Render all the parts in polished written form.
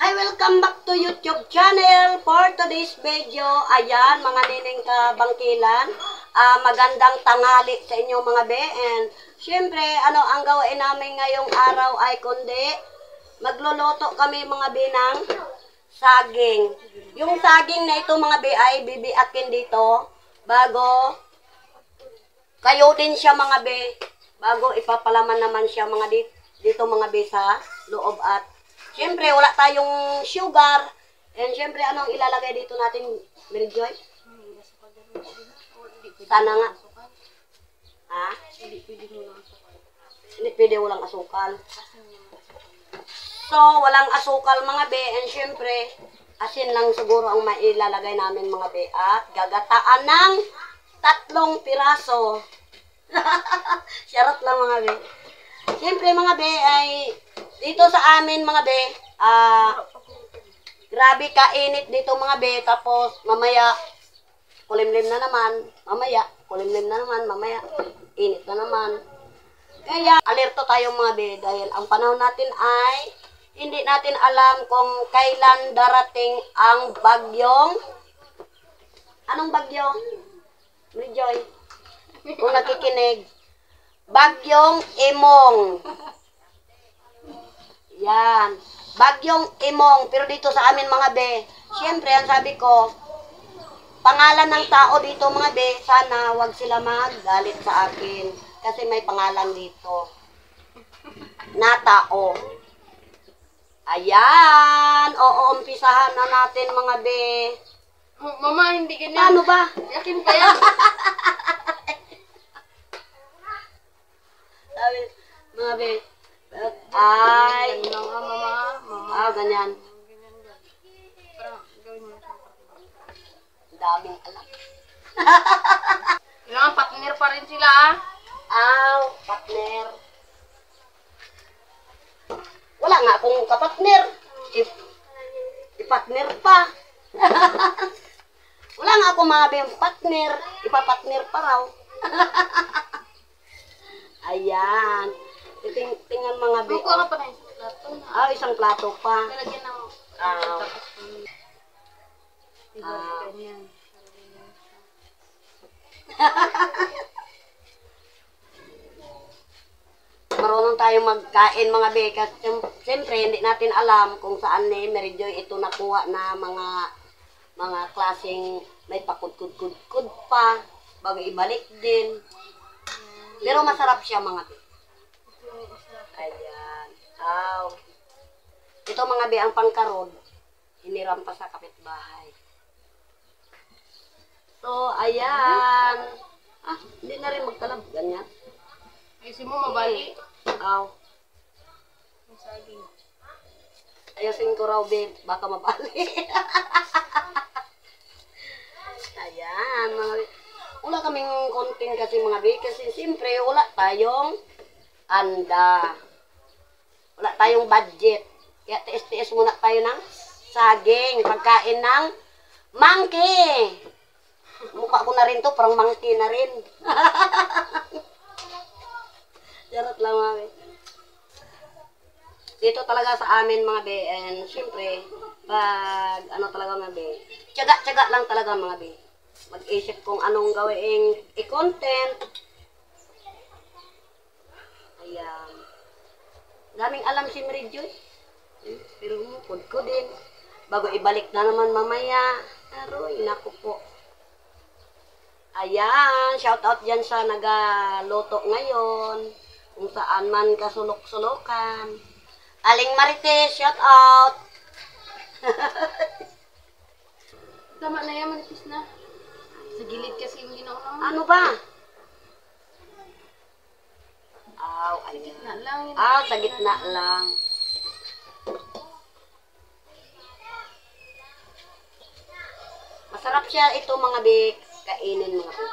Hi, welcome back to YouTube channel. For today's video, ayan, mga nining kabangkilan, magandang tanghali sa inyo mga be. And syempre, ang gawain namin ngayong araw ay kundi magluluto kami mga be ng saging. Yung saging na ito mga be ay bibiakin dito bago kayo din siya mga be. Bago ipapalaman naman siya mga dito mga be sa loob. At siyempre, wala tayong sugar. And siyempre, anong ilalagay dito natin, Mary Joy? Sana nga. Ha? Hindi pwede walang asukal. So, walang asukal mga be. And siyempre, asin lang siguro ang mailalagay namin mga be. At gagataan ng 3 piraso. Charot lang mga be. Siyempre mga be ay dito sa amin mga be, grabe kainit dito mga be. Tapos mamaya kulimlim na naman, mamaya kulimlim na naman, mamaya init na naman. Kaya alerto tayo mga be dahil ang panahon natin ay hindi natin alam kung kailan darating ang bagyong, anong bagyo? Joy, kung nakikinig, Bagyong Imong. Yan. Bagyong Imong. Pero dito sa amin mga be, siyempre, ang sabi ko, pangalan ng tao dito mga be, sana wag sila magalit sa akin. Kasi may pangalan dito. Na tao. Ayan. Oo, umpisahan na natin mga be. Mama, hindi ganyan. Paano ba? Yakin ka yan. Sabi, mga be, ay, Mama. Ganyan. Parang gawin mo. Daming alam. Kailangan partner pa rin sila, ah. Partner. Wala nga akong kapatner. I-partner pa. Wala nga akong mga beng partner. Ipa-partner pa raw. Ayan. Tingnan mga be. Buko ka pa na isang plato na. Isang plato pa. Lalagyan ng... Ganyan. Marunong tayong magkain mga be. Kasi siyempre hindi natin alam kung saan ni Mary Joy ito nakuha na mga klaseng may pakudkud-kudkud pa bago ibalik din. Pero masarap siya mga be. Ayan. Ito mga be ang pangkarod. Hiniram pa sa kapitbahay. So, ayan. Hindi na rin magtalab. Ganyan. Ayusin mo, mabali. Ang saging. Ayusin ko raw, be. Baka mabali. Ayan, mga be. Wala kaming konting kasi mga be. Kasi siyempre, wala tayong anda. Wala tayong budget. Kaya tiis-tiis muna tayo ng saging. Pagkain ng monkey. Mukha ko na rin to, parang monkey na rin. Charot lang mga be. Dito talaga sa amin mga be. And syempre, pag talaga mga be, tiyaga-tiyaga lang talaga mga be. Mag-isip kung anong gawing i-content. Ayan. Daming alam si Mary Joy. Pero ko din. Bago ibalik na naman mamaya. Aroy, naku po. Ayan, shout out dyan sa nagaluto ngayon. Kung saan man kasulok-sulokan. Aling Marites, shout out. Tama na yan, manipis na. Sa gilid kasi yung ginawa. Ano ba? Ayan. Gitna lang. Sa gitna lang. Masarap siya ito mga be. Kainin mga be.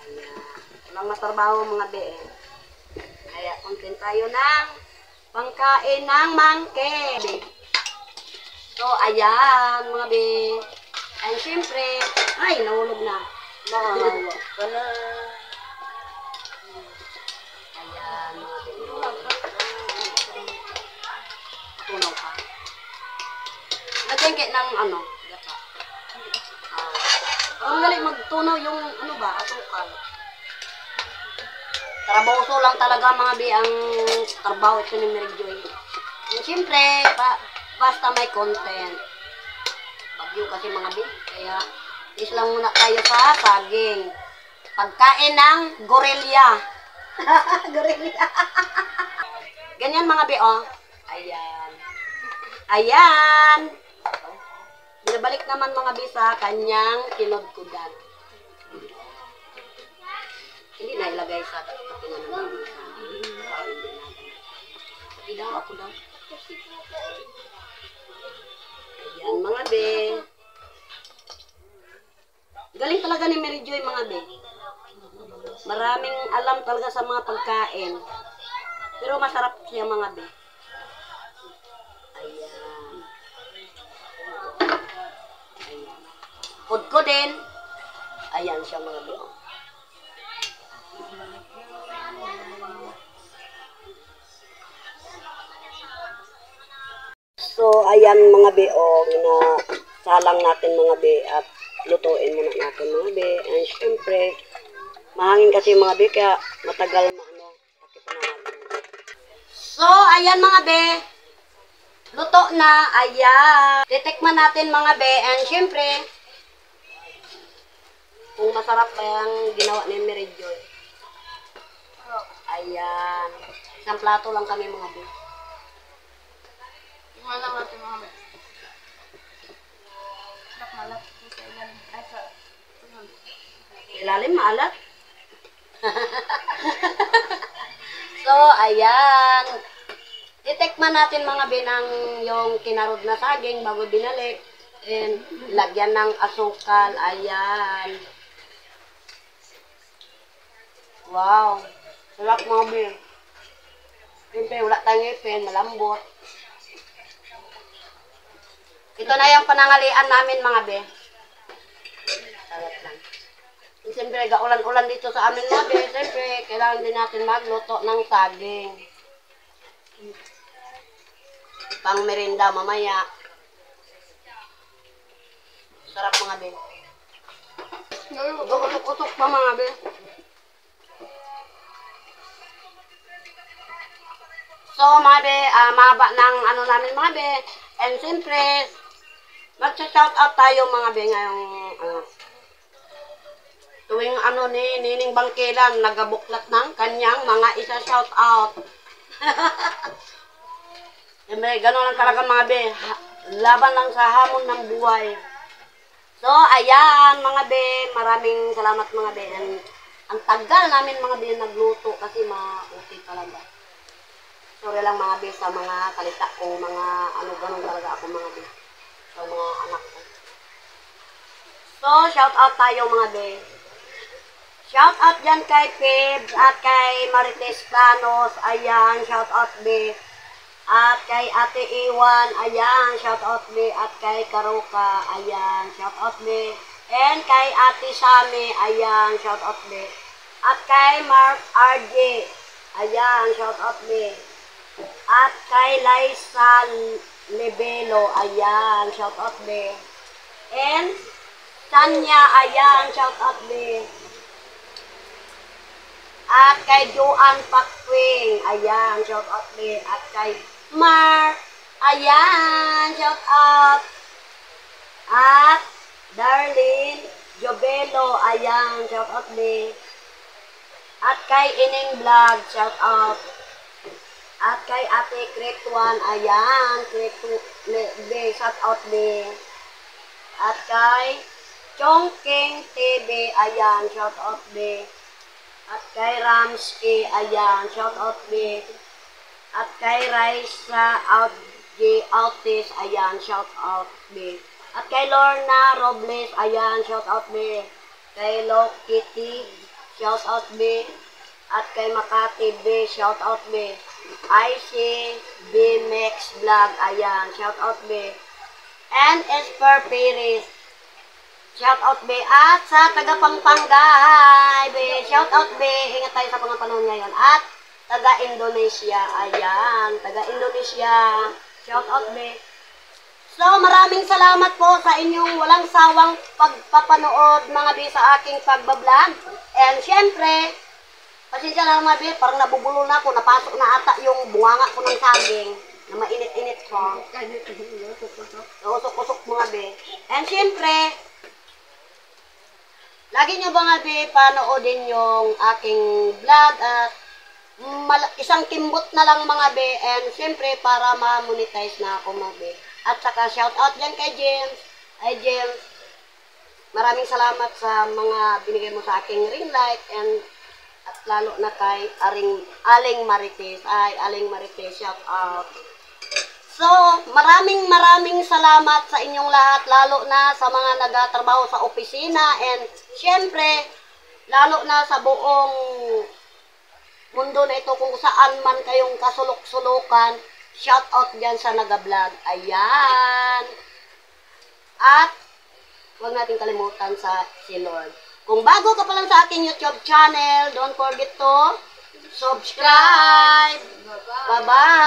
Ayan. Walang matrabaho mga be. Kaya content tayo ng pangkain ng monkey. So, ayan mga be. And syempre, ay, nahulog na. Nahulog. Ayan mga be. Tunaw ka. Nagkengke ng ano, gata. Ang galing magtunaw yung ano ba, asukal. Trabaho lang talaga mga bi ang trabaho ito ni Mary Joy. And siyempre, basta may content. Bagyo kasi mga bi, kaya islang muna tayo sa saging. Pagkain ng gorilya. Gorilya. Ganyan mga bi, oh. Ayan. Ayan. Binabalik naman mga bi sa kanyang kinodkudan. Hindi na ilagay sa kapinan ng Hindi daw ako daw. Ayan mga be. Galing talaga ni Mary Joy mga be. Maraming alam talaga sa mga pagkain. Pero masarap siya mga be. Ayan. Ayan. Food ko din. Ayan siya mga be. So, ayan mga be, salang natin mga be at lutuin muna natin mga be. And syempre, mahangin kasi mga be, kaya matagal takipan na natin. So, ayan mga be, luto na, ayan. Titikman natin mga be, and syempre, kung masarap ba yung ginawa ni Mary Joy. Ayan. Isang plato lang kami mga be. Malang natin mga be. Malak sa ilalim. Ay, sa sunod. Ilalim, maalat. So, ayan. Titikman natin mga binang yung kinarod na saging bago binalik. And lagyan ng asukal. Ayan. Wow. Sarap mga bin. Siyempre, wala tayong ipin. Malambot. Ito na yung panangalian namin mga be. Sarap lang. Siyempre, gaulan-ulan dito sa amin mga be. Siyempre, kailangan din natin magluto ng saging. Pang merinda mamaya. Sarap mga be. Utok-utok pa mga be. So mga be, mahaba ng ano namin mga be. And siyempre, magsa-shoutout tayo mga be ngayong tuwing ni Nining Bangkelan nagabuklat ng kanyang mga isa-shoutout. Siyempre, gano'n lang talaga mga be. Laban lang sa hamon ng buhay. So, ayan mga be. Maraming salamat mga be. And, ang tagal namin mga be nagluto kasi ma-okay talaga. Sorry lang mga be sa mga kalita kong mga ganun talaga ako mga be. Sa mga anak ko. So, shout out tayo mga be. Shout out dyan kay Pebs at kay Marites Planos. Ayan, shout out be. At kay Ate Iwan. Ayan, shout out be. At kay Karuka. Ayan, shout out be. And kay Ate Sami. Ayan, shout out be. At kay Mark RJ. Ayan, shout out be. At kay Liza Lebelo, ayan, shout out be. And Tanya, ayan, shout out be. At kay Joanne Pakwing, ayan, shout out be. At kay Mark, ayan, shout out. At Darlene Jobelo, ayan, shout out be. At kay Ining Vlog, shout out. At kay Ate Kretwan, ayan, Kretwan, shout out be. At kay Chongking TV, ayan, shout out be. At kay Ramsky, ayan, shout out be. At kay Raisa Autis, ayan, shout out be. At kay Lorna Robles, ayan, shout out be. Kay Lokiti, shout out be. At kay Makati B, shout out be. IC BMX Vlog, ayan, shout out be. And Esper Perez, shout out be. At sa taga Pampanga, be, shout out be. Ingat tayo sa mga panahon ngayon. At taga Indonesia, ayan, taga Indonesia, shout out be. So, maraming salamat po sa inyong walang sawang pagpapanood mga be sa aking pagbablog. And syempre, pasensya na mga be, parang nabubulol na ako, napasok na ata yung bunganga ko ng saging na mainit-init ko. Usok-usok mga be. And syempre, lagi nyo mga be, panoodin yung aking vlog at isang kimbot na lang mga be. And syempre, para ma-monetize na ako mga be. At saka shout out dyan kay James. Ay James, maraming salamat sa mga binigay mo sa aking ring light and at lalo na kay Aling Marites. Ay, Aling Marites, shout out. So, maraming salamat sa inyong lahat, lalo na sa mga nagatrabaho sa opisina and syempre, lalo na sa buong mundo na ito kung saan man kayong kasulok-sulukan. Shout out dyan sa nag-vlog. Ayan. At, huwag natin kalimutan sa si Lord. Kung bago ka pa lang sa aking YouTube channel, don't forget to subscribe. Bye-bye.